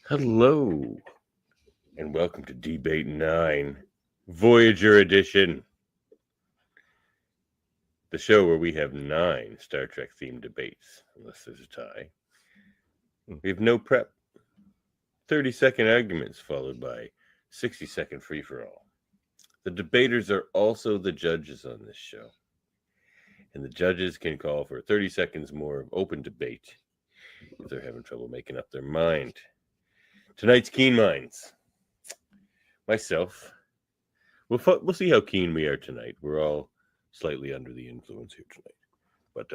Hello, and welcome to Debate 9, Voyager Edition. The show where we have 9 Star Trek themed debates, unless there's a tie. We have no prep, 30-second arguments followed by 60-second free-for-all. The debaters are also the judges on this show, and the judges can call for 30 seconds more of open debate if they're having trouble making up their mind. Tonight's Keen Minds. Myself. We'll see how keen we are tonight. We're all slightly under the influence here tonight. But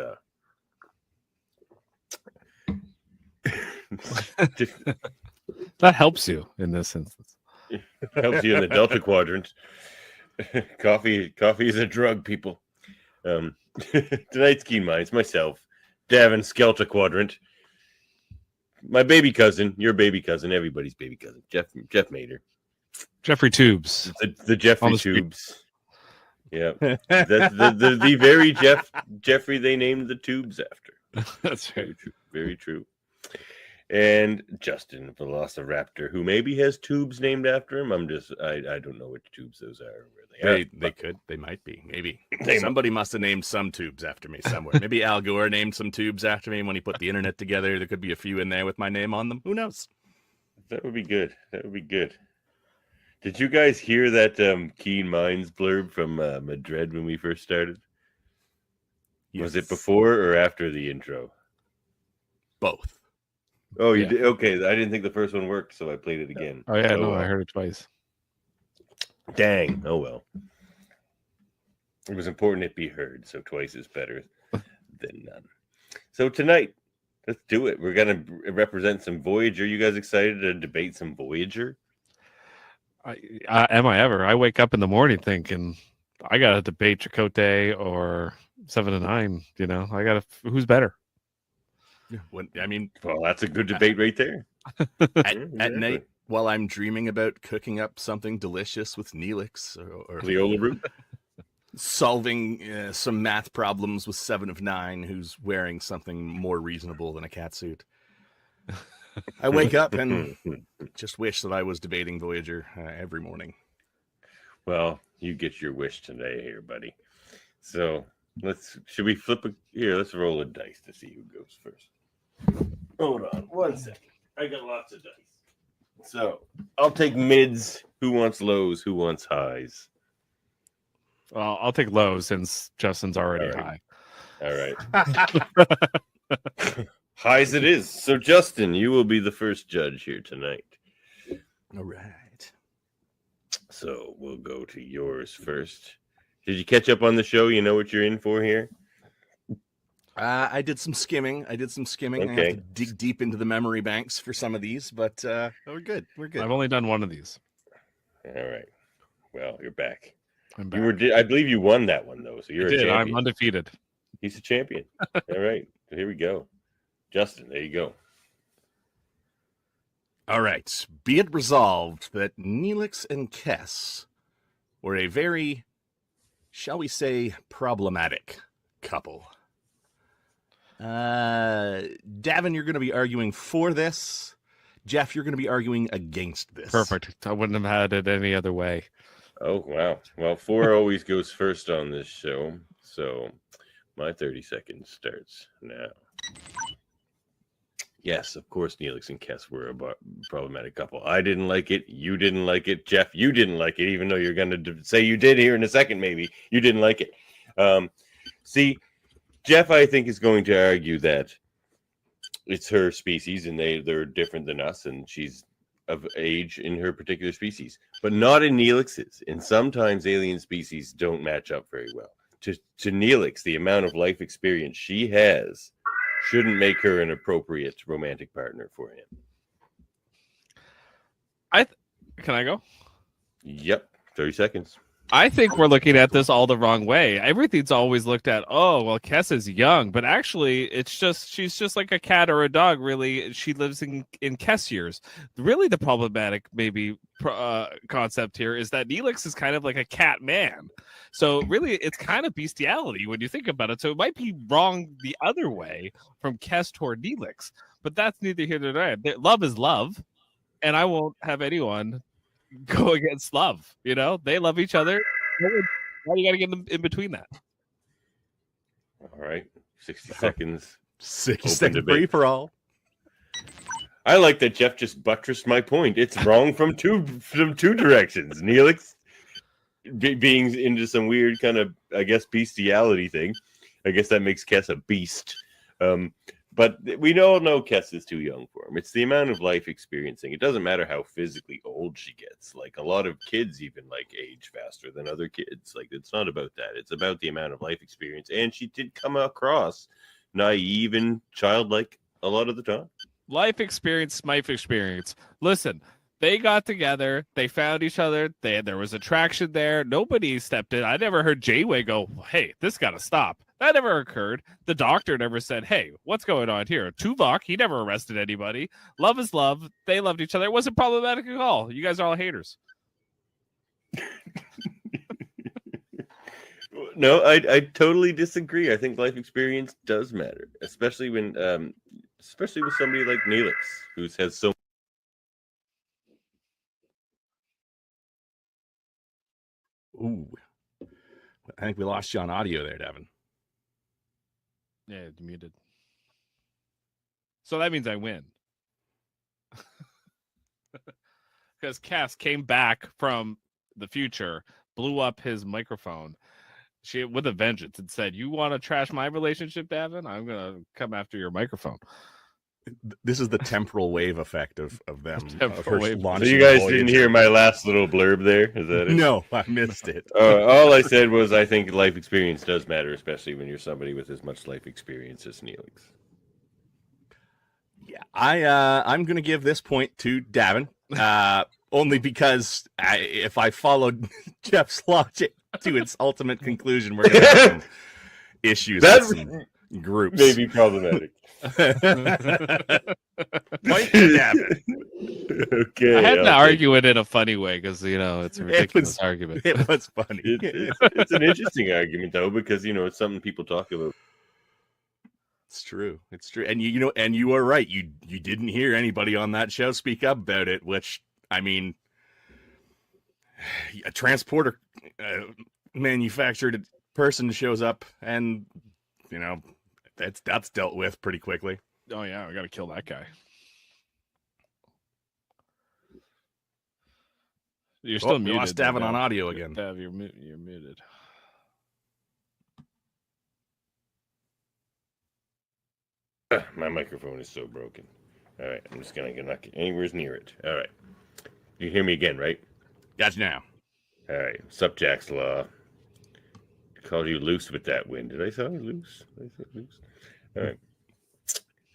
that helps you in this instance. Helps you in the Delta Quadrant. Coffee is a drug, people. Tonight's Keen Minds. Myself, Davan, Delta Quadrant. My baby cousin, your baby cousin, everybody's baby cousin, Jeff Mader. Jeffrey Tubes. The Jeffrey Tubes. Yeah. That's the very Jeffrey they named the Tubes after. That's very true. Very true. And Justin Velociraptor, who maybe has tubes named after him. I don't know which tubes those are. They might be. Maybe somebody must have named some tubes after me somewhere. Maybe Al Gore named some tubes after me when he put the internet together. There could be a few in there with my name on them. Who knows? That would be good. Did you guys hear that Keen Minds blurb from Madrid when we first started? Yes. Was it before or after the intro? Both. Oh, you did? Okay, I didn't think the first one worked, so I played it again. Oh, yeah, I heard it twice. Dang. Oh, well. It was important it be heard, so twice is better than none. So tonight, let's do it. We're going to represent some Voyager. You guys excited to debate some Voyager? Am I ever? I wake up in the morning thinking, I got to debate Chakotay or 7 to 9. You know, who's better? Well, that's a good debate right there. At night, while I'm dreaming about cooking up something delicious with Neelix or Cleola root, solving some math problems with 7 of 9, who's wearing something more reasonable than a catsuit. I wake up and just wish that I was debating Voyager every morning. Well, you get your wish today here, buddy. So should we flip here? Let's roll a dice to see who goes first. Hold on 1 second. I got lots of dice. So I'll take mids. Who wants lows? Who wants highs? Well, I'll take lows since Justin's already high. All right. Highs it is. So Justin, you will be the first judge here tonight. All right. So we'll go to yours first. Did you catch up on the show? You know what you're in for here? I did some skimming. Okay. I have to dig deep into the memory banks for some of these, but we're good. I've only done one of these. All right. Well, you're back. I'm back. I believe you won that one, though, so you're a champion. I'm undefeated. He's a champion. All right. So here we go. Justin, there you go. All right. Be it resolved that Neelix and Kes were a very, shall we say, problematic couple. Davan, you're going to be arguing for this. Jeff, you're going to be arguing against this. Perfect. I wouldn't have had it any other way. Oh, wow. Well, 4 always goes first on this show. So my 30 seconds starts now. Yes, of course, Neelix and Kes were a problematic couple. I didn't like it. You didn't like it. Jeff, you didn't like it, even though you're going to say you did here in a second, maybe. You didn't like it. See, Jeff, I think, is going to argue that it's her species and they're different than us, and she's of age in her particular species, but not in Neelix's. And sometimes alien species don't match up very well. To Neelix, the amount of life experience she has shouldn't make her an appropriate romantic partner for him. Can I go? Yep. 30 seconds. I think we're looking at this all the wrong way. Everything's always looked at, oh, well, Kess is young, but actually she's just like a cat or a dog, really. She lives in Kess years. Really the problematic maybe concept here is that Neelix is kind of like a cat man. So really it's kind of bestiality when you think about it. So it might be wrong the other way from Kess toward Neelix, but that's neither here nor there. Love is love, and I won't have anyone go against love. They love each other. Why do you got to get in between that? All right, 60 seconds. 60 second free for all. I like that Jeff just buttressed my point. It's wrong from two directions. Neelix being into some weird kind of, I guess, bestiality thing. I guess that makes Kess a beast. But we all know Kess is too young for him. It's the amount of life experiencing. It doesn't matter how physically old she gets. Like, a lot of kids even age faster than other kids. Like, it's not about that. It's about the amount of life experience. And she did come across naive and childlike a lot of the time. Life experience. Listen, they got together. They found each other. There was attraction there. Nobody stepped in. I never heard Janeway go, hey, this got to stop. That never occurred. The Doctor never said, hey, what's going on here? Tuvok, he never arrested anybody. Love is love. They loved each other. It wasn't problematic at all. You guys are all haters. No, I totally disagree. I think life experience does matter, especially with somebody like Neelix, who has so. Ooh, I think we lost you on audio there, Davan. Yeah, it's muted. So that means I win. Because Cass came back from the future, blew up his microphone with a vengeance and said, you want to trash my relationship, Davan? I'm going to come after your microphone. This is the temporal wave effect of them. So you guys didn't hear my last little blurb there? Is that it? No, I missed it. All I said was I think life experience does matter, especially when you're somebody with as much life experience as Neelix. Yeah, I'm going to give this point to Davan, only because if I followed Jeff's logic to its ultimate conclusion, we're going to have some issues with some groups. Maybe problematic. Okay, I had to argue it in a funny way because it's a ridiculous argument. It was funny. It's an interesting argument though, because it's something people talk about. It's true. And you are right. You didn't hear anybody on that show speak up about it, which, I mean, a transporter manufactured person shows up and that's dealt with pretty quickly. Oh yeah, I gotta kill that guy. You're still muted. Lost Davan on audio again. Dav, you're muted. My microphone is so broken. All right, I'm just gonna not get anywhere near it. All right, you hear me again, right? Gotcha now. All right, sup, Jack's Law. Called you loose with that win. Did I say loose? All right.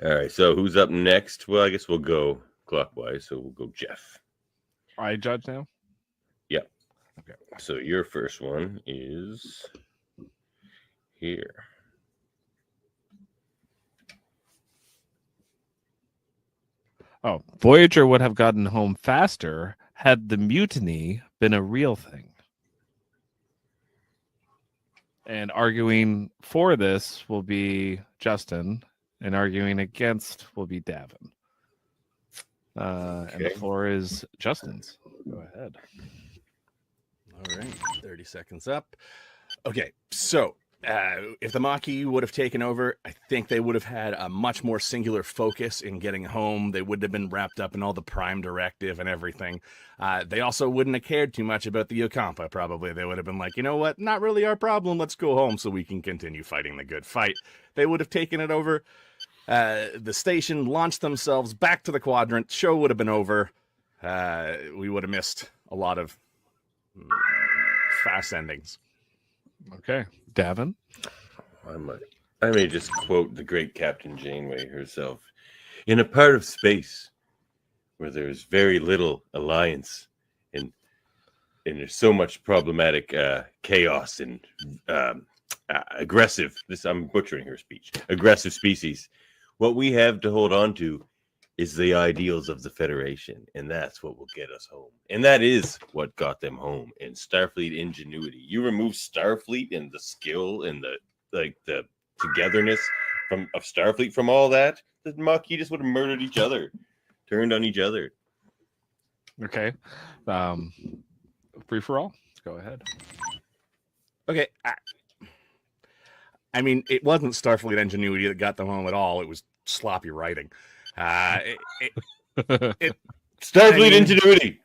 All right. So who's up next? Well, I guess we'll go clockwise. So we'll go Jeff. I judge now? Yeah. Okay. So your first one is here. Oh, Voyager would have gotten home faster had the mutiny been a real thing. And arguing for this will be Justin, and arguing against will be Davan. And the floor is Justin's. Go ahead. All right, 30 seconds up. Okay, so if the Maquis would have taken over, I think they would have had a much more singular focus in getting home. They wouldn't have been wrapped up in all the Prime Directive and everything. They also wouldn't have cared too much about the Ocampa, probably. They would have been like, you know what, not really our problem. Let's go home so we can continue fighting the good fight. They would have taken it over. The station launched themselves back to the quadrant. Show would have been over. We would have missed a lot of fast endings. Okay, Davan. I may just quote the great Captain Janeway herself. In a part of space where there's very little alliance and there's so much problematic chaos and aggressive. I'm butchering her speech. Aggressive species. What we have to hold on to is the ideals of the Federation, and that's what will get us home. And that is what got them home. And Starfleet ingenuity. You remove Starfleet and the skill and the togetherness of Starfleet from all that, the Maquis just would have murdered each other, turned on each other. Okay. Free for all. Go ahead. Okay. I mean, it wasn't Starfleet ingenuity that got them home at all. It was sloppy writing. Starfleet ingenuity.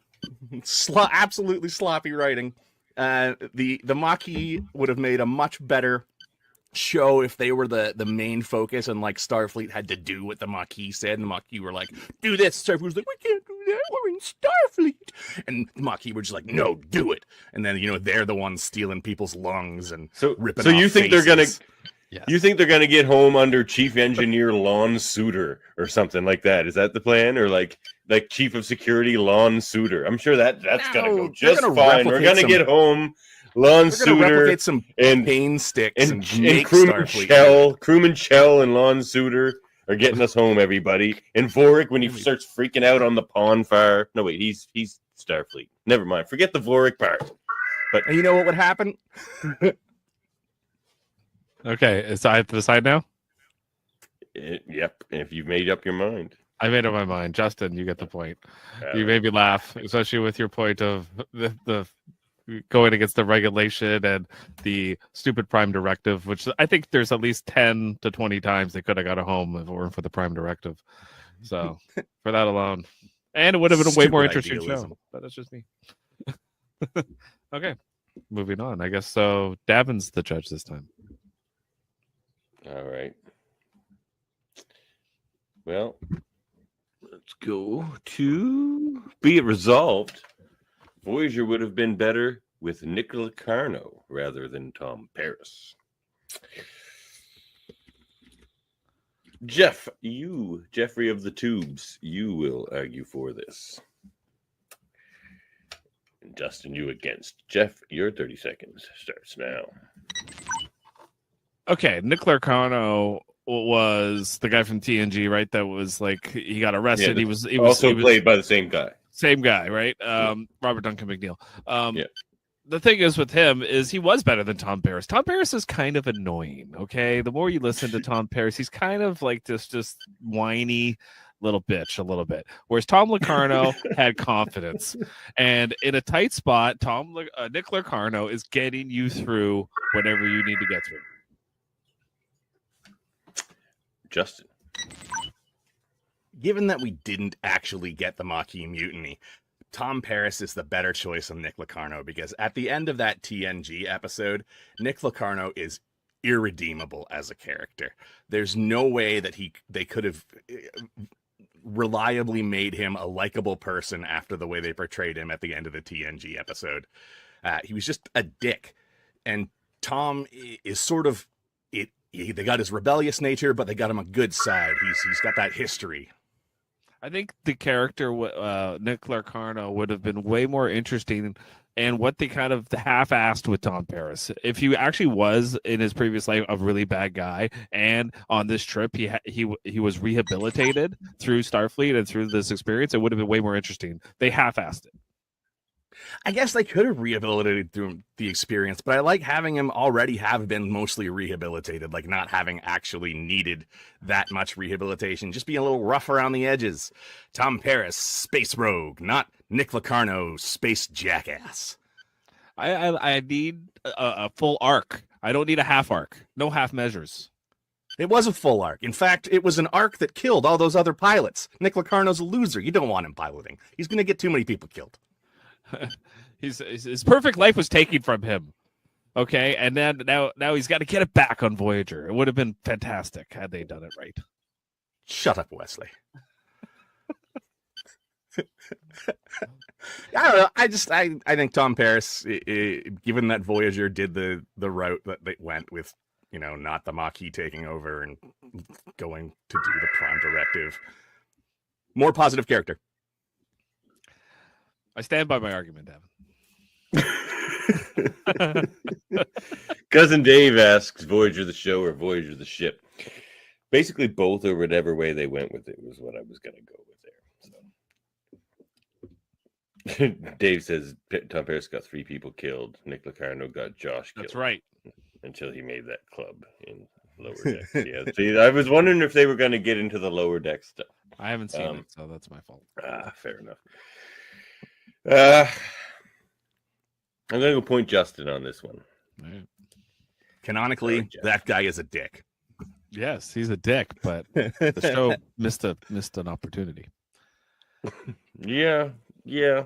Absolutely sloppy writing. The Maquis would have made a much better show if they were the main focus, and like Starfleet had to do what the Maquis said, and the Maquis were like, do this. Starfleet was like, we can't do that, we're in Starfleet. And the Maquis were just like, no, do it. And then, you know, they're the ones stealing people's lungs and ripping off you think faces. They're gonna Yes. You think they're gonna get home under Chief Engineer Lon Suter or something like that? Is that the plan? Or like Chief of Security Lon Suter? I'm sure that's gonna go just fine. We're gonna get home Lon Suter replicate some and pain sticks and Crewman Chell and Lon Suter are getting us home, everybody. And Vorik, when he starts freaking out on the pawn fire. No, wait, he's Starfleet. Never mind. Forget the Vorik part. But and you know what would happen? Okay, so I have to decide now? Yep, if you've made up your mind. I made up my mind. Justin, you get the point. You made me laugh, especially with your point of the going against the regulation and the stupid Prime Directive, which I think there's at least 10 to 20 times they could have got a home if it weren't for the Prime Directive. So, for that alone. And it would have been a way more interesting show. But that's just me. Okay, moving on. I guess so. Davin's the judge this time. All right. Well, let's go to Be It Resolved. Voyager would have been better with Nick Locarno rather than Tom Paris. Jeff, Jeffrey of the Tubes, you will argue for this. And Justin, you against. Jeff, your 30 seconds starts now. Okay, Nick Locarno was the guy from TNG, right? That was like he got arrested. Yeah, he was played by the same guy. Same guy, right? Robert Duncan McNeil. Yeah. The thing is with him is he was better than Tom Paris. Tom Paris is kind of annoying. Okay, the more you listen to Tom Paris, he's kind of like this just whiny little bitch a little bit. Whereas Tom Locarno had confidence, and in a tight spot, Nick Locarno is getting you through whatever you need to get through. Justin. Given that we didn't actually get the Maquis mutiny, Tom Paris is the better choice than Nick Locarno, because at the end of that TNG episode, Nick Locarno is irredeemable as a character. There's no way that they could have reliably made him a likable person after the way they portrayed him at the end of the TNG episode. He was just a dick. And Tom is sort of it. They got his rebellious nature, but they got him a good side. He's got that history. I think the character Nick Locarno would have been way more interesting, and what they kind of half-assed with Tom Paris. If he actually was in his previous life a really bad guy, and on this trip he was rehabilitated through Starfleet and through this experience, it would have been way more interesting. They half-assed it. I guess they could have rehabilitated through the experience, but I like having him already have been mostly rehabilitated, like not having actually needed that much rehabilitation, just being a little rough around the edges. Tom Paris, space rogue, not Nick Locarno, space jackass. I need a full arc. I don't need a half arc. No half measures. It was a full arc. In fact, it was an arc that killed all those other pilots. Nick Locarno's a loser. You don't want him piloting. He's going to get too many people killed. His perfect life was taken from him. Okay, and then now he's got to get it back on Voyager. It would have been fantastic had they done it right. Shut up, Wesley. I don't know. I think Tom Paris, given that Voyager did the route that they went with, not the Maquis taking over and going to do the Prime Directive, more positive character. I stand by my argument, Devin. Cousin Dave asks, Voyager the show or Voyager the ship? Basically both, or whatever way they went with it was what I was going to go with there. So. Dave says Tom Paris got 3 people killed. Nick Locarno got Josh killed. That's right. Until he made that club in Lower Decks. Yeah. See, I was wondering if they were going to get into the Lower Deck stuff. I haven't seen it, so that's my fault. Fair enough. I'm going to go point Justin on this one. Right. Canonically, that guy is a dick. Yes, he's a dick, but the show missed an opportunity. Yeah. You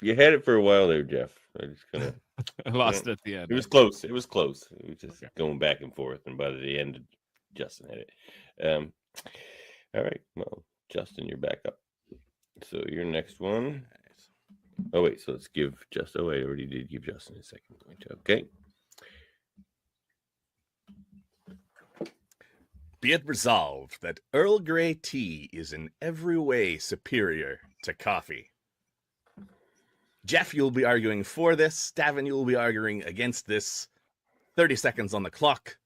had it for a while there, Jeff. I just kind of I lost it at the end. It was close. It was just going back and forth, and by the end, Justin had it. All right. Well, Justin, you're back up. So your next one. Oh wait. So let's give Justin. Oh, I already did give Justin a second point. Okay. Be it resolved that Earl Grey tea is in every way superior to coffee. Jeff, you'll be arguing for this. Davan, you'll be arguing against this. 30 seconds on the clock.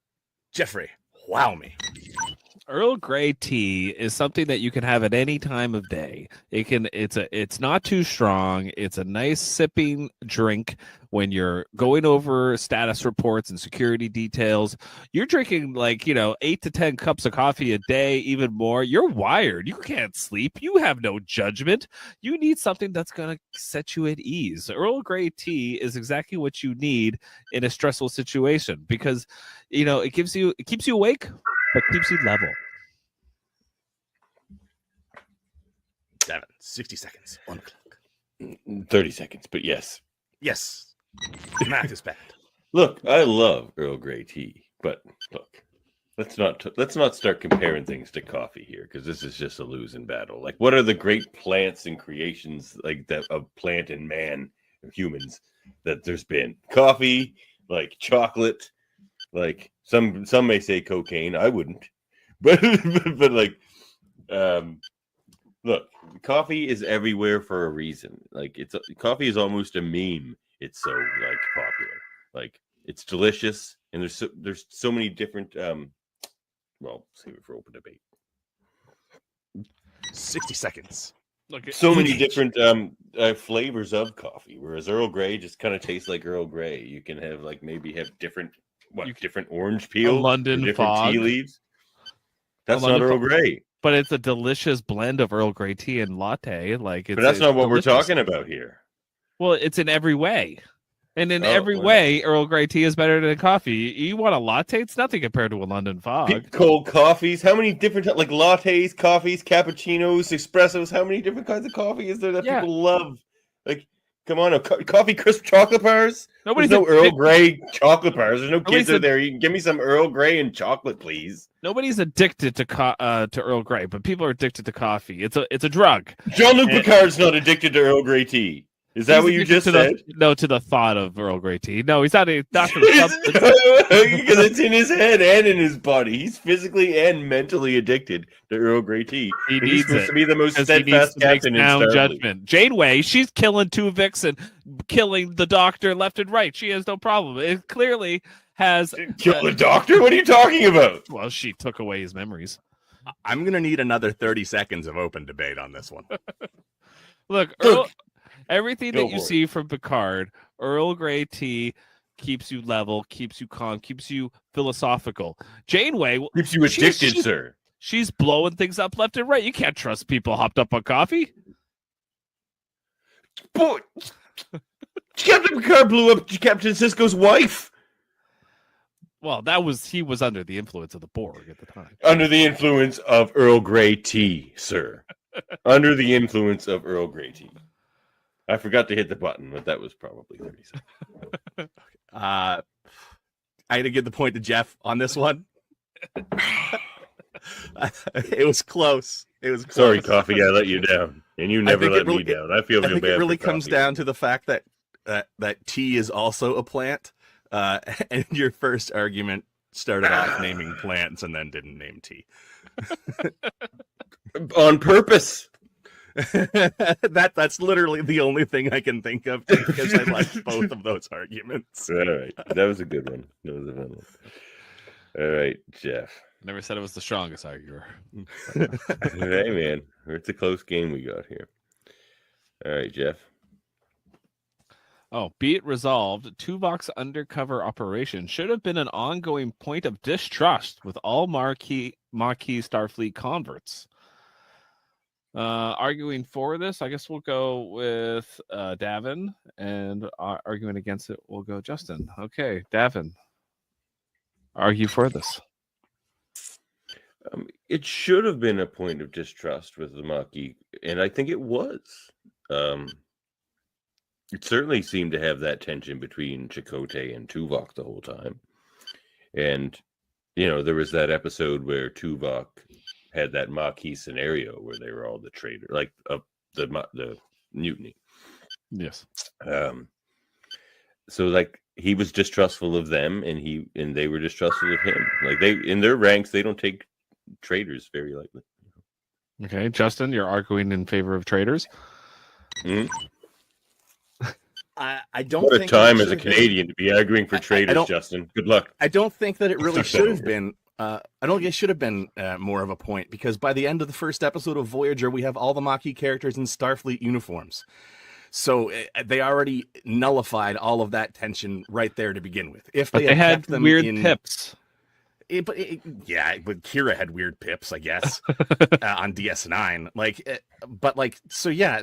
Jeffrey, wow me. Earl Grey tea is something that you can have at any time of day. It's not too strong. It's a nice sipping drink when you're going over status reports and security details. You're drinking 8 to 10 cups of coffee a day, even more. You're wired. You can't sleep. You have no judgment. You need something that's going to set you at ease. Earl Grey tea is exactly what you need in a stressful situation because, it keeps you awake, but keeps you level. Davan, 60 seconds on the clock. 30 seconds, but yes. Yes. Math is bad. Look, I love Earl Grey tea, but look, let's not start comparing things to coffee here because this is just a losing battle. Like, what are the great plants and creations like that of plant and man, humans that there's been? Coffee, like chocolate, like some may say cocaine. I wouldn't, but like, look, coffee is everywhere for a reason. Like coffee is almost a meme. It's so popular. Like it's delicious, and there's so many different. Well, save it for open debate. 60 seconds. Look, so many different flavors of coffee. Whereas Earl Grey just kind of tastes like Earl Grey. You can have maybe different different orange peel, London different fog. tea leaves. That's not Earl Grey. But it's a delicious blend of Earl Grey tea and latte. But that's not what we're talking about here. Well, it's in every way. And in every way, Earl Grey tea is better than coffee. You want a latte? It's nothing compared to a London fog. Cold coffees. How many different lattes, coffees, cappuccinos, espressos? How many different kinds of coffee is there that people love? Like, come on, coffee crisp chocolate bars. There's no Earl Grey chocolate bars. There's no kids out there. You can give me some Earl Grey and chocolate, please. Nobody's addicted to Earl Grey, but people are addicted to coffee. It's a drug. Jean-Luc Picard's not addicted to Earl Grey tea. Is that what you just said? To the thought of Earl Grey tea. No, he's not. Not to because it's in his head and in his body. He's physically and mentally addicted to Earl Grey tea. He needs to be the most steadfast captain in Starfleet. Judgment. Janeway, she's killing Tuvix and killing the Doctor left and right. She has no problem. It clearly has kill the Doctor. What are you talking about? Well, she took away his memories. I'm gonna need another 30 seconds of open debate on this one. Look, everything that you see from Picard, Earl Grey tea keeps you level, keeps you calm, keeps you philosophical. Janeway keeps you addicted, sir. She's blowing things up left and right. You can't trust people hopped up on coffee. Boy, Captain Picard blew up Captain Sisko's wife. Well, he was under the influence of the Borg at the time. Under the influence of Earl Grey tea, sir. Under the influence of Earl Grey tea. I forgot to hit the button, but that was probably 30 seconds. I had to give the point to Jeff on this one. It was close. Sorry, Coffee, I let you down. And you never let me down. I feel real bad. It really comes down to the fact that tea is also a plant. And your first argument started off naming plants and then didn't name tea. On purpose. That's literally the only thing I can think of because I like both of those arguments. All right, that was a good one. That was a fun one. All right, Jeff. Never said it was the strongest arguer. Hey, man, it's a close game we got here. All right, Jeff. Oh, be it resolved, Tuvok's undercover operation should have been an ongoing point of distrust with all Maquis Starfleet converts. Arguing for this, I guess we'll go with Davan, and arguing against it, we'll go Justin. Okay, Davan, argue for this. It should have been a point of distrust with the Maquis, and I think it was. It certainly seemed to have that tension between Chakotay and Tuvok the whole time. And, there was that episode where Tuvok had that Maquis scenario where they were all the traitor, like the mutiny. Yes. So like he was distrustful of them, and they were distrustful of him. Like they in their ranks, they don't take traitors very lightly. Okay, Justin, you're arguing in favor of traitors. Mm-hmm. I don't. What a think time as a Canadian to be arguing for traitors, Justin. Good luck. I don't think that it really should have been. I don't think it should have been more of a point, because by the end of the first episode of Voyager, we have all the Maquis characters in Starfleet uniforms. So they already nullified all of that tension right there to begin with. If they had kept them weird in, pips. But Kira had weird pips, I guess, on DS9.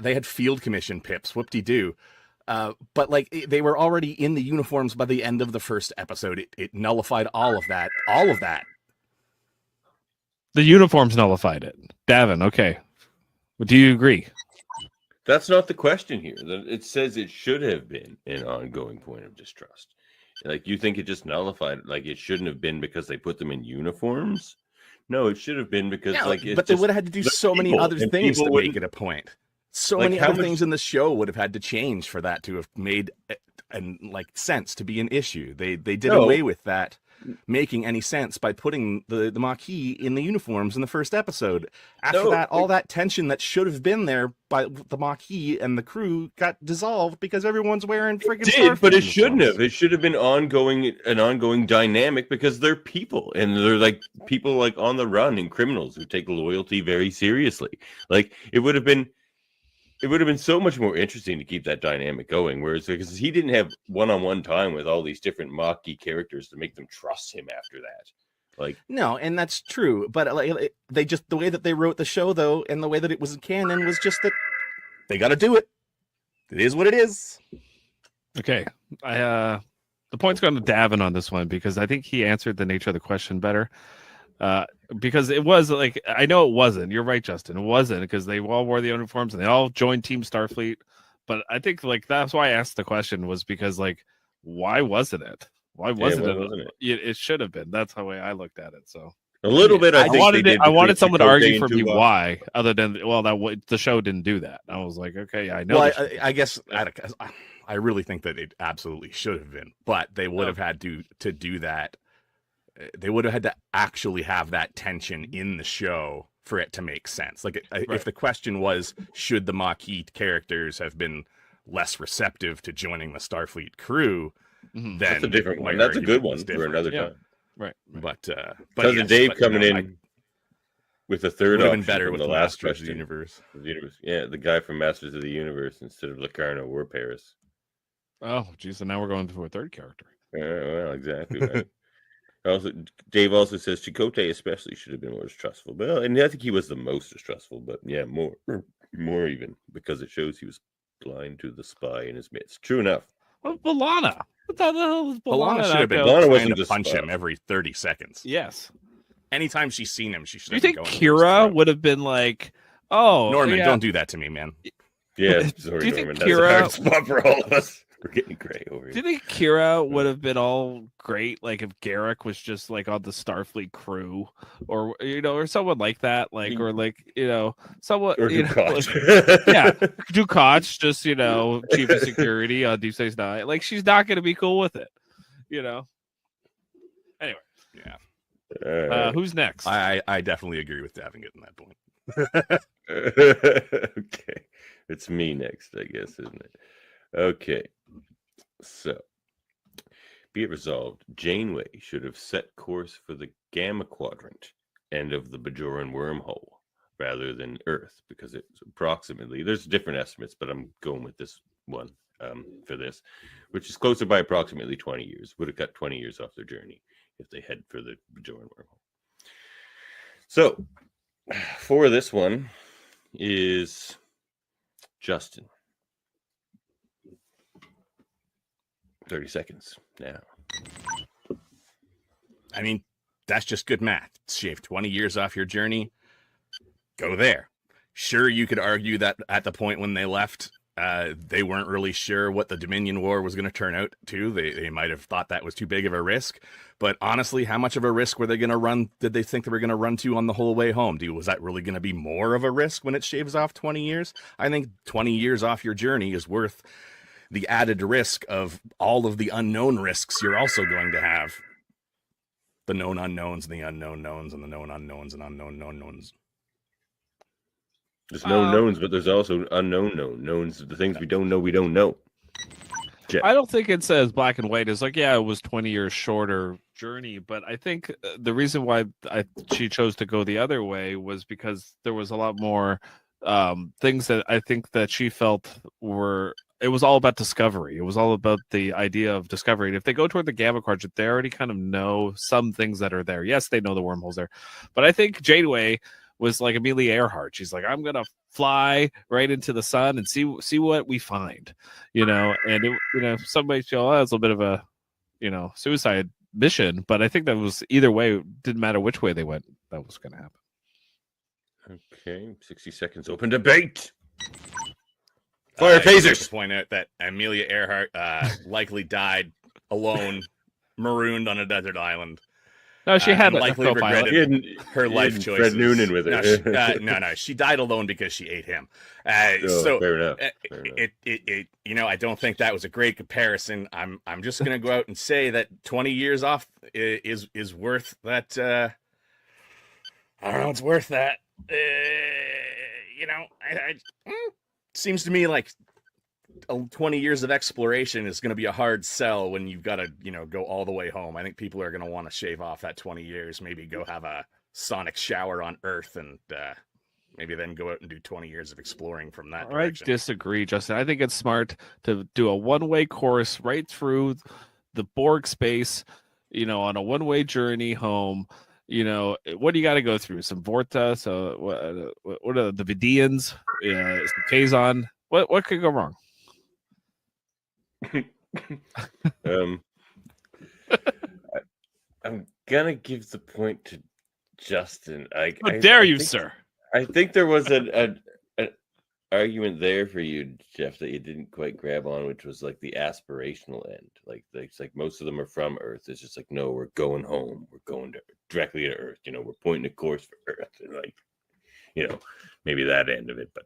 They had Field Commission pips. Whoop-de-doo. But they were already in the uniforms by the end of the first episode. It nullified all of that. All of that. The uniforms nullified it. Davan, okay. Do you agree? That's not the question here. It says it should have been an ongoing point of distrust. Like, you think it just nullified it? Like, it shouldn't have been because they put them in uniforms? No, it should have been because, but they would have had to do so many other things to make it a point. So many other things in the show would have had to change for that to have made sense to be an issue. They did away with that making any sense by putting the Maquis in the uniforms in the first episode. After that, all that tension that should have been there by the Maquis and the crew got dissolved because everyone's wearing friggin' Starfleet but it uniforms. shouldn't have. It should have been an ongoing dynamic, because they're people, and they're like people like on the run and criminals who take loyalty very seriously. Like, it would have been so much more interesting to keep that dynamic going, whereas because he didn't have one-on-one time with all these different Maquis characters to make them trust him after that. No, and that's true, but they just, the way that they wrote the show though, and the way that it was canon, was just that they got to do it. It is what it is. Okay, the point's going to Davan on this one, because I think he answered the nature of the question better. Because it was I know it wasn't. You're right, Justin. It wasn't, because they all wore the uniforms and they all joined Team Starfleet. But I think that's why I asked the question, was because why wasn't it? Why wasn't it? It should have been. That's the way I looked at it. So a little bit. I wanted someone to argue for me why, other than the show didn't do that. I was like, okay, I know. Well, I guess I really think that it absolutely should have been, but they would have had to do that. They would have had to actually have that tension in the show for it to make sense. If the question was, should the Maquis characters have been less receptive to joining the Starfleet crew, then that's a different one. That's a good one for another time. Right. But Dave coming in with the third option better from with the last Masters question. of the Universe. Yeah, the guy from Masters of the Universe instead of Locarno or Paris. Oh, geez, so now we're going for a third character. Well, exactly. Right. Dave also says Chakotay especially should have been more distrustful. Well, and I think he was the most distrustful, but yeah, more even, because it shows he was blind to the spy in his midst. True enough. Well, B'Elanna. What the hell was B'Elanna? Should have been trying to punch him every 30 seconds. Yes. Anytime she's seen him, she should. Do you think Kira would have been like, "Oh, Norman, don't do that to me, man"? Yeah, sorry, do you Norman. Think Kira... That's a hard spot for all of us. We're getting gray over here. Do you think Kira would have been all great, if Garrick was just on the Starfleet crew, or or someone like that, someone, or Dukoch. Dukoch, just chief of security on Deep Space Nine. She's not going to be cool with it, Anyway, yeah. Who's next? I definitely agree with Davan getting that point. Okay. It's me next, I guess, isn't it? Okay. So, be it resolved, Janeway should have set course for the Gamma Quadrant, end of the Bajoran wormhole, rather than Earth, because it's approximately, there's different estimates, but I'm going with this one for this, which is closer by approximately 20 years. Would have cut 20 years off their journey if they head for the Bajoran wormhole. So, for this one is Justin. 30 seconds now. I mean, that's just good math. Shave 20 years off your journey. Go there. Sure, you could argue that at the point when they left, they weren't really sure what the Dominion War was going to turn out to. They might have thought that was too big of a risk. But honestly, how much of a risk were they going to run? Did they think they were going to run to on the whole way home? Was that really going to be more of a risk when it shaves off 20 years? I think 20 years off your journey is worth the added risk of all of the unknown risks you're also going to have. The known unknowns and the unknown knowns and the known unknowns and unknown knowns. There's known knowns, but there's also unknown knowns. The things we don't know. Jeff. I don't think it says black and white. It's like, yeah, it was 20 years shorter journey, but I think the reason why she chose to go the other way was because there was a lot more things that I think that she felt were. It was all about discovery. It was all about the idea of discovery. And if they go toward the Gamma Quadrant, they already kind of know some things that are there. Yes, they know the wormholes there, but I think Janeway was like Amelia Earhart. She's like, I'm gonna fly right into the sun and see what we find, And somebody feel that's a little bit of a, suicide mission. But I think that was either way. It didn't matter which way they went. That was gonna happen. Okay, 60 seconds. Open debate. Fire phasers. To point out that Amelia Earhart likely died alone, marooned on a desert island. No, she had likely regretted her life choices. Fred Noonan with it. No, she died alone because she ate him. So fair enough. I don't think that was a great comparison. I'm just gonna go out and say that 20 years off is worth that. I don't know. It's worth that. Seems to me like 20 years of exploration is going to be a hard sell when you've got to, go all the way home. I think people are going to want to shave off that 20 years, maybe go have a sonic shower on Earth and maybe then go out and do 20 years of exploring from that direction. I disagree, Justin. I think it's smart to do a one-way course right through the Borg space, on a one-way journey home. What do you got to go through? Some Vorta, so what are the Vidians? Some Kazon. What could go wrong? I'm gonna give the point to Justin. How dare you, sir? I think there was an argument there for you, Jeff, that you didn't quite grab on, which was like the aspirational end. Like it's like most of them are from Earth. It's just like, no, we're going home. We're going directly to Earth. We're pointing a course for Earth, and maybe that end of it. But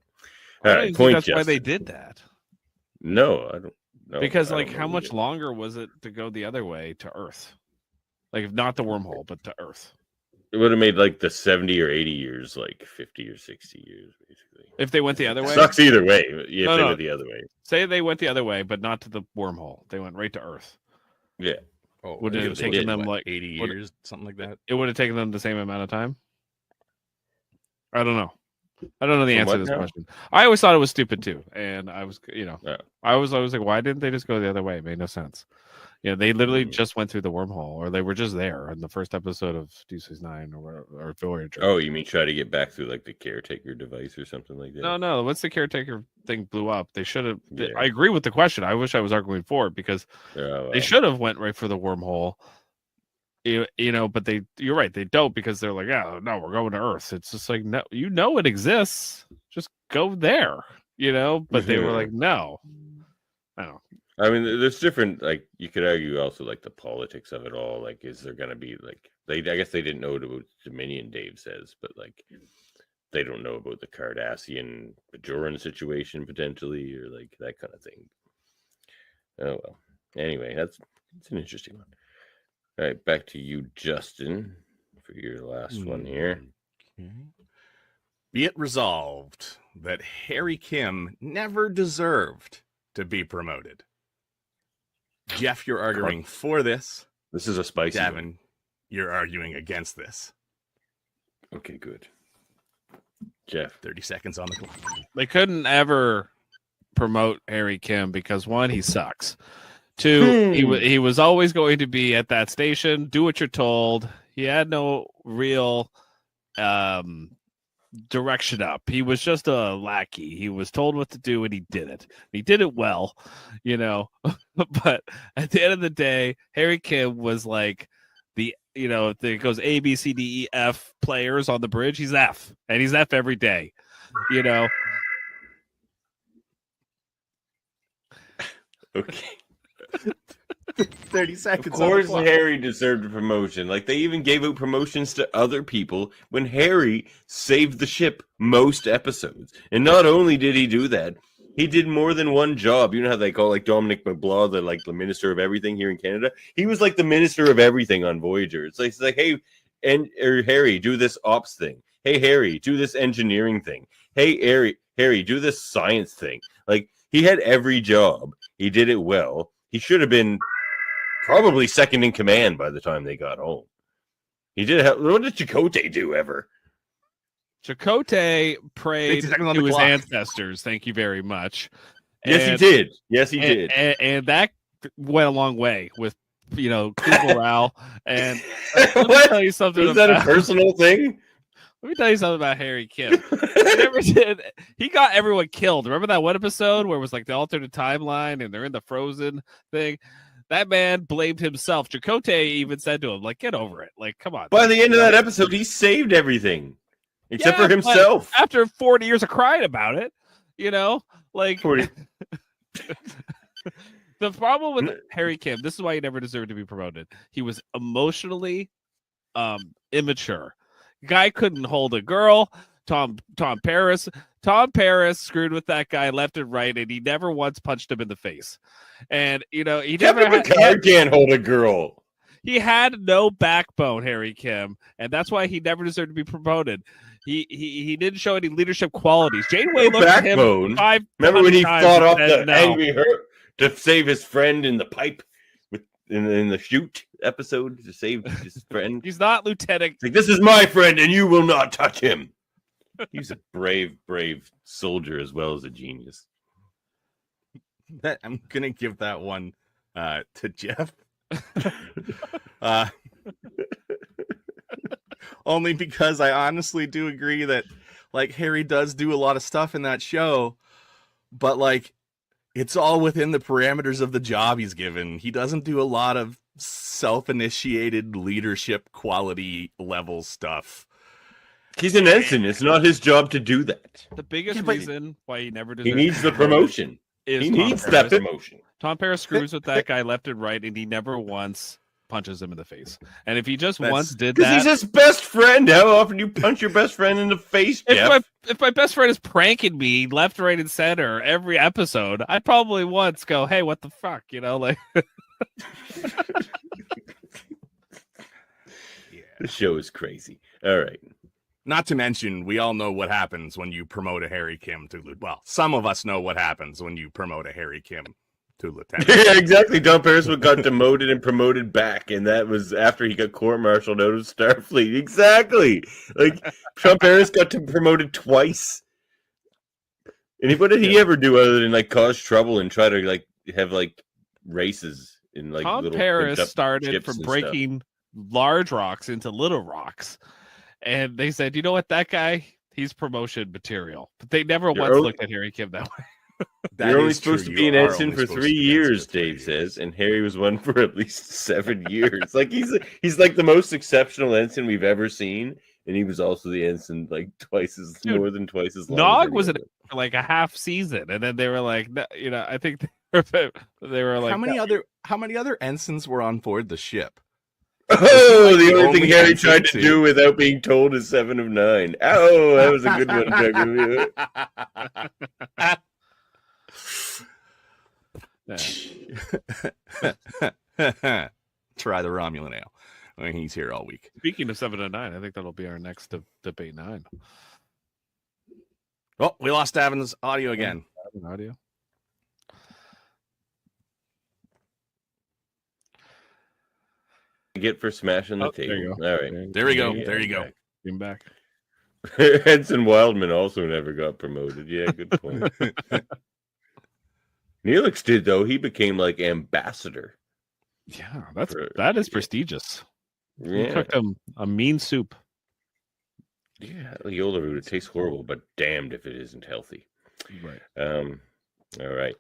all right, point. That's Justin. Why they did that. No, I don't know. Because how much longer was it to go the other way to Earth? Like, not the wormhole, but to Earth. It would have made like the 70 or 80 years, like 50 or 60 years, basically. If they went the other way? Sucks either way. If they went the other way. Say they went the other way, but not to the wormhole. They went right to Earth. Yeah. Would it have taken them like 80 years, something like that? It would have taken them the same amount of time? I don't know. I don't know the answer to this question. I always thought it was stupid too. And I was, I was like, why didn't they just go the other way? It made no sense. They literally just went through the wormhole, or they were just there in the first episode of Deep Space Nine or Voyager. Oh, you mean try to get back through like the caretaker device or something like that? No. Once the caretaker thing blew up, they should have. Yeah. I agree with the question. I wish I was arguing for it because they should have went right for the wormhole. But you're right. They don't, because they're like, yeah, no, we're going to Earth. It's just like, no, it exists. Just go there. But they were like, no. I don't know. I mean, there's different, like, you could argue also, like, the politics of it all. Like, is there going to be, like, I guess they didn't know about Dominion, Dave says, but, like, they don't know about the Cardassian Bajoran situation, potentially, or, like, that kind of thing. Oh, well. Anyway, it's an interesting one. All right, back to you, Justin, for your last one here. Be it resolved that Harry Kim never deserved to be promoted. Jeff, you're arguing for this. This is a spicy one. Davin, you're arguing against this. Okay, good. Jeff. 30 seconds on the clock. They couldn't ever promote Harry Kim because, one, he sucks. Two, he was always going to be at that station, do what you're told. He had no real direction up. He was just a lackey. He was told what to do and he did it. He did it well, you know. But at the end of the day, Harry Kim was like it goes A, B, C, D, E, F players on the bridge. He's F, and he's F every day, you know. Okay. 30 seconds. Of course, Harry deserved a promotion. Like, they even gave out promotions to other people when Harry saved the ship most episodes. And not only did he do that, he did more than one job. You know how they call like Dominic McBlaw the minister of everything here in Canada? He was like the minister of everything on Voyager. It's like hey, Harry, do this ops thing. Hey, Harry, do this engineering thing. Hey, Harry, do this science thing. Like, he had every job. He did it well. He should have been probably second in command by the time they got home. He did. What did Chakotay do ever? Chakotay prayed to his ancestors. Thank you very much. Yes, he did. Yes, he did. And that went a long way with, crew morale. And let me tell you something. Was that a personal thing? Let me tell you something about Harry Kim. He got everyone killed. Remember that one episode where it was like the alternate timeline and they're in the frozen thing? That man blamed himself. Chakotay even said to him, like, get over it. Like, come on. By the end of that episode, he saved everything. Except for himself. After 40 years of crying about it, like 40. The problem with Harry Kim, this is why he never deserved to be promoted. He was emotionally immature. Guy couldn't hold a girl. Tom Paris screwed with that guy left and right, and he never once punched him in the face. And he Kevin McCard can't hold a girl. He had no backbone, Harry Kim, and that's why he never deserved to be promoted. He didn't show any leadership qualities. Janeway looked at him Remember when he fought off the angry hurt to save his friend in the pipe in the shoot episode to save his friend? He's not Lieutenant. Like, this is my friend, and you will not touch him. He's a brave soldier as well as a genius. I'm gonna give that one to Jeff. Only because I honestly do agree that, like, Harry does do a lot of stuff in that show, but like, it's all within the parameters of the job he's given. He doesn't do a lot of self-initiated leadership quality level stuff. He's an ensign. It's not his job to do that. The biggest reason why he never deserves. He needs the promotion. He needs that promotion. Tom Paris screws with that guy left and right, and he never once punches him in the face. And if he just once did that, because he's his best friend. How often do you punch your best friend in the face, Jeff? If my best friend is pranking me left, right, and center every episode, I'd probably once go, "Hey, what the fuck?" Like. The show is crazy. All right. Not to mention, we all know what happens when you promote a Harry Kim to some of us know what happens when you promote a Harry Kim to lieutenant. Yeah, exactly. Don Paris got demoted and promoted back, and that was after he got court-martialed out of Starfleet. Exactly. Like, Don Paris got promoted twice. And what did he ever do other than like cause trouble and try to like have like races in like Tom little Paris started from breaking large rocks into little rocks. And they said, you know what, that guy, he's promotion material. But they never once looked at Harry Kim that way. You're only supposed to be an ensign for 3 years, Dave says, and Harry was one for at least 7 years. Like, he's like the most exceptional ensign we've ever seen, and he was also the ensign like more than twice as long. Nog was in it for like a half season, and then they were like, I think they were like, how many other ensigns were on board the ship? Oh, the only thing Harry tried to do without being told is 7 of 9. Oh, that was a good one. Try the Romulan ale. I mean, he's here all week. Speaking of 7 of 9, I think that'll be our next debate 9. Oh, we lost Davin's audio again. Audio. Get for smashing the table. There you go. All right. There we go. Yeah, There you go. back. Came back. Henson Wildman also never got promoted. Yeah, good point. Neelix did, though. He became like ambassador. Yeah, that is prestigious. He Yeah. cooked him a mean soup. Yeah, Yola food. It tastes horrible, but damned if it isn't healthy. Right. All right.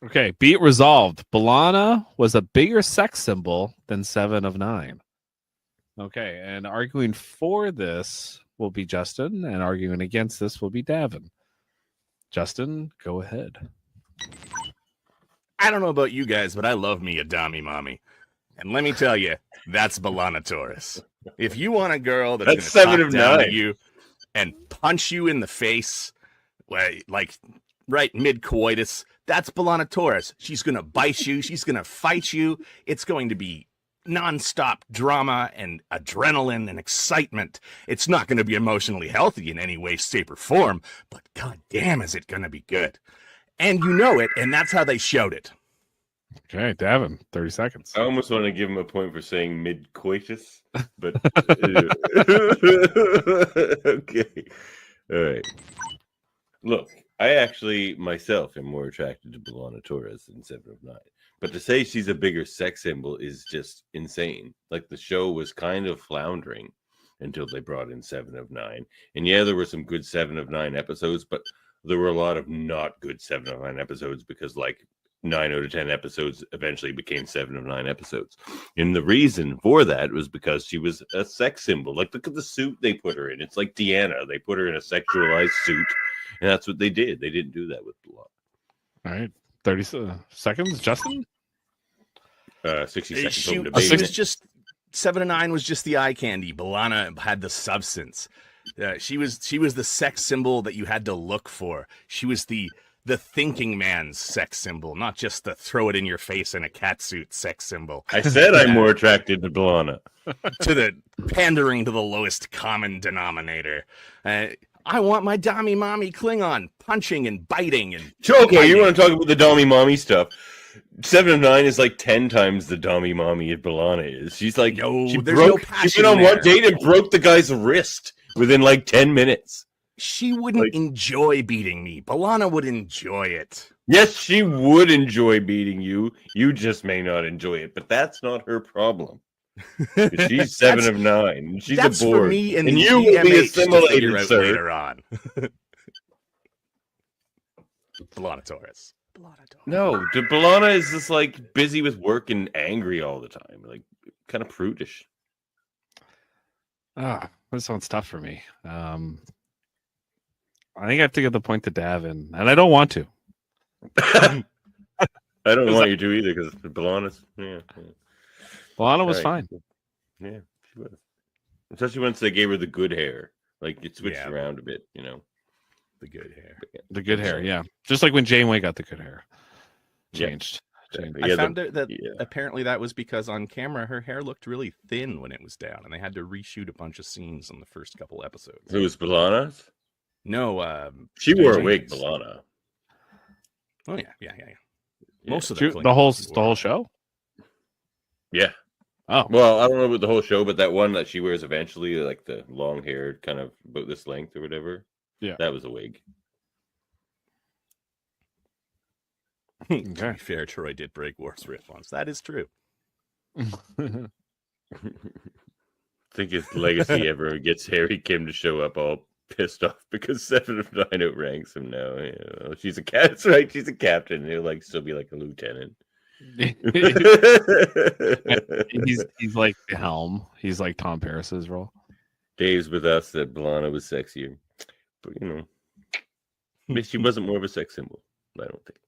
Okay, beat resolved. B'Elanna was a bigger sex symbol than 7 of 9. Okay, and arguing for this will be Justin, and arguing against this will be Davan. Justin, go ahead. I don't know about you guys, but I love me a Dami Mommy. And let me tell you, that's B'Elanna Taurus. If you want a girl that's That's going to 7 talk of down 9. to you and punch you in the face, like right mid-coitus, that's B'Elanna Taurus. She's going to bite you. She's going to fight you. It's going to be nonstop drama and adrenaline and excitement. It's not going to be emotionally healthy in any way, shape, or form, but goddamn is it going to be good. And you know it, and that's how they showed it. Okay, Davan, 30 seconds. I almost want to give him a point for saying mid-coitus, but okay. All right. Look, I actually myself am more attracted to B'Elanna Torres than 7 of 9. But to say she's a bigger sex symbol is just insane. Like, the show was kind of floundering until they brought in 7 of 9. And yeah, there were some good 7 of 9 episodes, but there were a lot of not good 7 of 9 episodes because, like, 9 out of 10 episodes eventually became 7 of 9 episodes. And the reason for that was because she was a sex symbol. Like, look at the suit they put her in. It's like Deanna. They put her in a sexualized suit, and that's what they did. They didn't do that with B'Elanna. All right, 30 seconds. Justin? 60 seconds. She home was debate. just 7 of 9 was just the eye candy. B'Elanna had the substance. She was the sex symbol that you had to look for. She was the thinking man's sex symbol, not just the throw it in your face in a catsuit sex symbol. I said I'm more attracted to B'Elanna. To the pandering to the lowest common denominator. I want my Dami Mommy Klingon punching and biting and Okay, you want to talk about the Dami Mommy stuff? 7 of 9 is like 10 times the Dami Mommy B'Elanna is. She's like, No, she there's no she passion went on there. one date and broke the guy's wrist within like 10 minutes. She wouldn't enjoy beating me. B'Elanna would enjoy it. Yes, she would enjoy beating you. You just may not enjoy it, but that's not her problem. She's 7 of 9. She's That's a board. for me and, And the you will be GMH to figure assimilated, out sir. later on. B'Elanna Taurus. No, B'Elanna is just like busy with work and angry all the time, like kind of prudish. This one's tough for me. I think I have to give the point to Davan, and I don't want to. I don't want you to either because B'Elanna's, B'Elanna was Right. fine. Yeah, she was. Especially once they gave her the good hair. Like, it switched Yeah. around a bit, you know. The good hair. The good hair, yeah. Just like when Janeway got the good hair. Yeah. Changed. Exactly. I Yeah, found out that yeah. apparently that was because on camera her hair looked really thin when it was down, and they had to reshoot a bunch of scenes in the first couple episodes. Who was B'Elanna's? No, She wore a Janeway's. wig, B'Elanna. Oh yeah. Most of She- the the whole Klingons the whole wore- show? Yeah. Oh. Well, I don't know about the whole show, but that one that she wears eventually, like the long hair, kind of about this length or whatever. Yeah. That was a wig. To Okay. be fair, Troy did break Worf's riff once. That is true. I think his legacy ever gets Harry Kim to show up all pissed off because 7 of 9 outranks him now. You know, she's a cat. That's right. She's a captain. He'll like still be like a lieutenant. he's like the helm. He's like Tom Paris's role. Dave's with us that B'Elanna was sexier, but you know, maybe she wasn't more of a sex symbol. I don't think.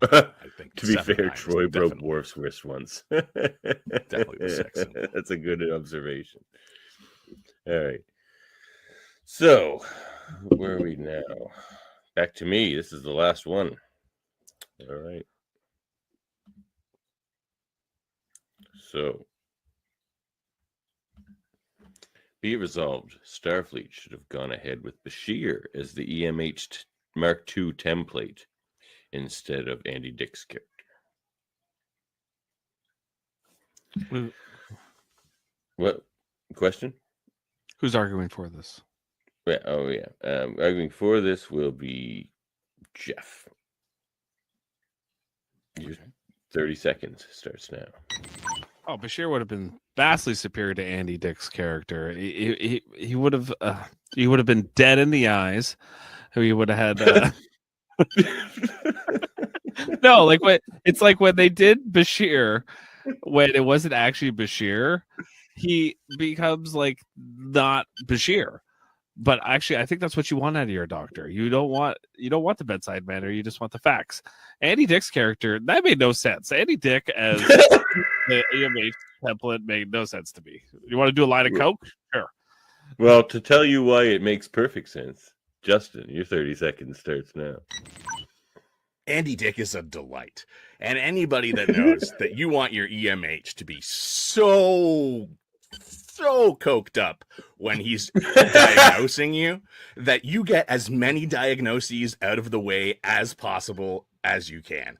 I think To be 7 fair, of 9 Troy was broke definitely- Worf's wrist once. Definitely the sex symbol. That's a good observation. All right. So, where are we now? Back to me. This is the last one. All right. So, Be it resolved, Starfleet should have gone ahead with Bashir as the EMH Mark II template instead of Andy Dick's character. What question? Who's arguing for this? Arguing for this will be Jeff. Your 30 seconds starts now. Oh, Bashir would have been vastly superior to Andy Dick's character. He would have been dead in the eyes. He would have had no, like what it's like when they did Bashir, when it wasn't actually Bashir, he becomes like not Bashir. But actually, I think that's what you want out of your doctor. You don't want the bedside manner. You just want the facts. Andy Dick's character, that made no sense. Andy Dick as the EMH template made no sense to me. You want to do a line of coke? Sure. Well, to tell you why it makes perfect sense, Justin, your 30 seconds starts now. Andy Dick is a delight. And anybody that knows that you want your EMH to be so coked up when he's diagnosing you that you get as many diagnoses out of the way as possible as you can.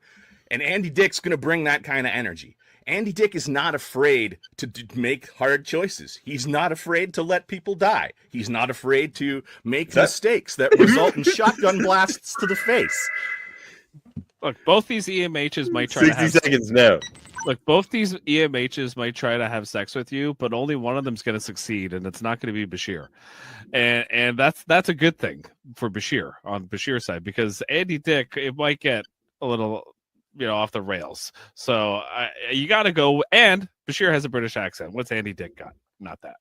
And Andy Dick's going to bring that kind of energy. Andy Dick is not afraid to make hard choices. He's not afraid to let people die. He's not afraid to make mistakes that result in shotgun blasts to the face. Look, both these EMHs might try 60 to have seconds now. Look, both these EMHs might try to have sex with you, but only one of them's going to succeed, and it's not going to be Bashir. And that's a good thing for Bashir on Bashir's side, because Andy Dick, it might get a little, off the rails. So you got to go. And Bashir has a British accent. What's Andy Dick got? Not that.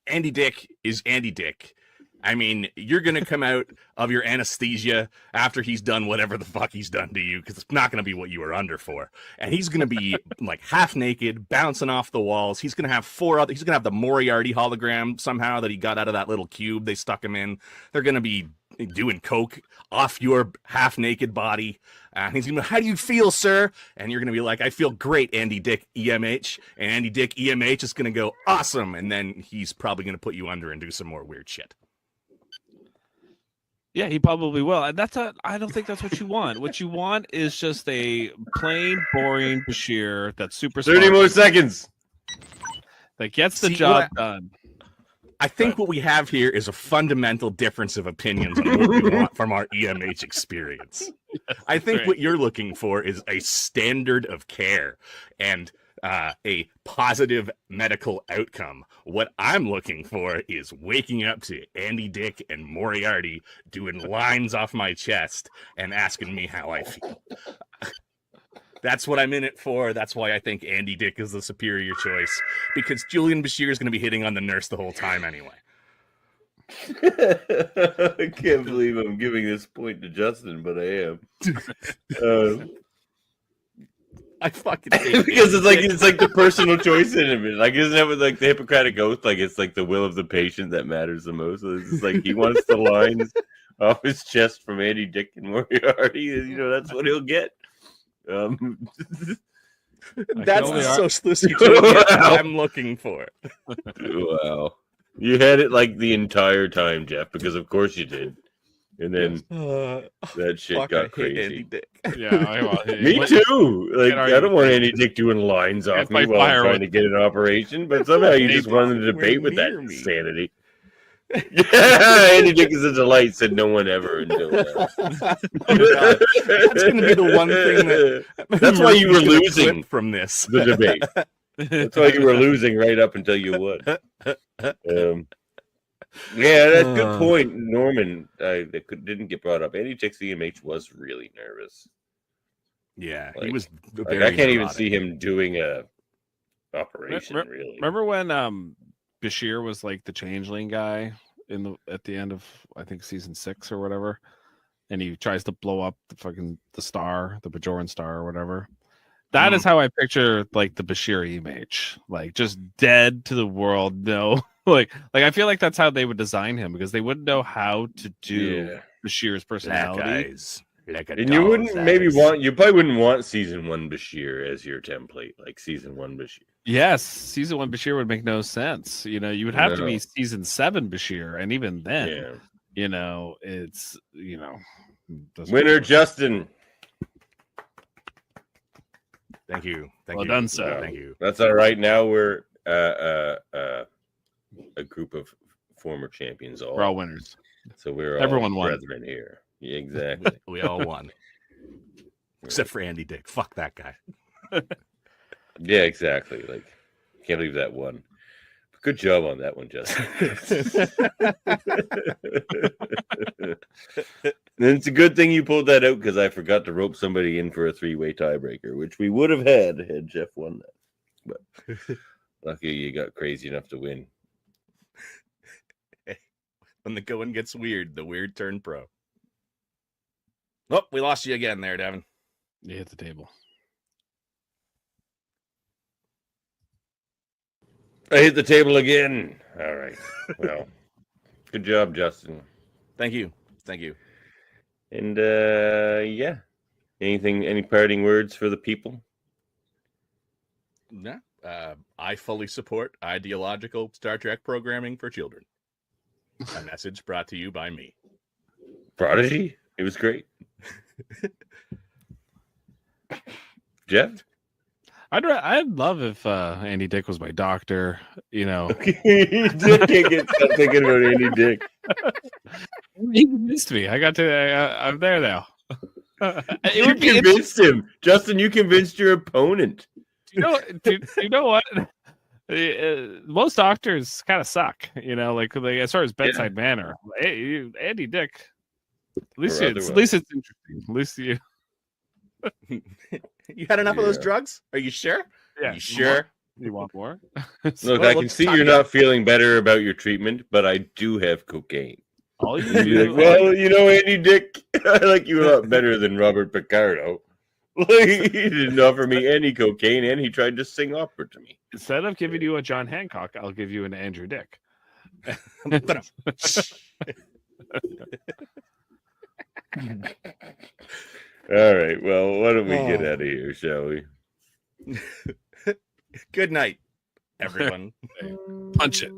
Andy Dick is Andy Dick. I mean, you're going to come out of your anesthesia after he's done whatever the fuck he's done to you, because it's not going to be what you were under for. And he's going to be like half naked, bouncing off the walls. He's going to have he's going to have the Moriarty hologram somehow that he got out of that little cube they stuck him in. They're going to be doing coke off your half naked body. And he's going to be, how do you feel, sir? And you're going to be like, I feel great, Andy Dick EMH. And Andy Dick EMH is going to go, awesome. And then he's probably going to put you under and do some more weird shit. Yeah, he probably will. And I don't think that's what you want. What you want is just a plain, boring Bashir that's super 30 more seconds. That gets the job done. I think what we have here is a fundamental difference of opinions on what we want from our EMH experience. Yes, I think what you're looking for is a standard of care and a positive medical outcome. What I'm looking for is waking up to Andy Dick and Moriarty doing lines off my chest and asking me how I feel. That's what I'm in it for. That's why I think Andy Dick is the superior choice, because Julian Bashir is going to be hitting on the nurse the whole time anyway. I can't believe I'm giving this point to Justin, but I am. I fucking hate because it's like the personal choice in him. Like, isn't that what, like the Hippocratic Oath? Like, it's like the will of the patient that matters the most. So it's just like he wants the lines off his chest from Andy Dick and Moriarty. That's what he'll get. That's the socialist utopia I'm looking for. Wow, you had it like the entire time, Jeff, because of course you did. And then that shit got crazy. Yeah, me too. Like, I don't want Andy Dick doing lines off me while I'm trying to get an operation, but somehow you just wanted to debate with that insanity. Yeah, Andy Dick is a delight, said no one ever until now. That's going to be the one thing that's why you were losing from this the debate. That's why you were losing right up until you won. Yeah, that's a good point, Norman. That didn't get brought up. Andy Dick's EMH was really nervous. Yeah, like, he was. I can't even see him doing a operation. Really, remember when Bashir was like the changeling guy at the end of I think season 6 or whatever, and he tries to blow up the star, the Bajoran star or whatever. That is how I picture like the Bashir image, like just dead to the world. No, like I feel like that's how they would design him, because they wouldn't know how to do Bashir's personality. And you probably wouldn't want season 1 Bashir as your template, like season 1 Bashir. Yes, season 1 Bashir would make no sense. You know, you would have to No. be season 7 Bashir, and even then, Yeah. you know, it's doesn't Winner work. Justin. Thank you. Thank Well you. done, sir. Thank you. That's all right. Now we're a group of former champions. We're all winners. So we're all Everyone won. brethren here. Yeah, exactly. We all won. Except for Andy Dick. Fuck that guy. Yeah, exactly. Like, can't believe that one. Good job on that one, Justin. And it's a good thing you pulled that out because I forgot to rope somebody in for a 3-way tiebreaker, which we would have had Jeff won that. But lucky you got crazy enough to win. When the going gets weird, the weird turn pro. Oh, we lost you again there, Devin. You hit the table. I hit the table again. All right. Well, good job, Justin. Thank you. Thank you. And yeah. Any parting words for the people? Yeah. I fully support ideological Star Trek programming for children. A message brought to you by me. Prodigy? It was great. Jeff? I'd love if Andy Dick was my doctor. You know, Dick can't get stop thinking about Andy Dick. he convinced me. I got to. I'm there now. It You would be convinced him. Justin, you convinced your opponent. you know what? Most doctors kind of suck, you know, like as far as bedside manner. Hey, Andy Dick. At least it's interesting. At least you. You had enough of those drugs? Are you sure? Yeah. You sure? You want more? Look, I can see you're not feeling better about your treatment, but I do have cocaine. All you You'd be do. like, well, you know, Andy Dick, I like you a lot better than Robert Picardo. Like, he didn't offer me any cocaine, and he tried to sing opera to me. Instead of giving you a John Hancock, I'll give you an Andrew Dick. All right, well, why don't we get out of here, shall we? Good night, everyone. Punch it.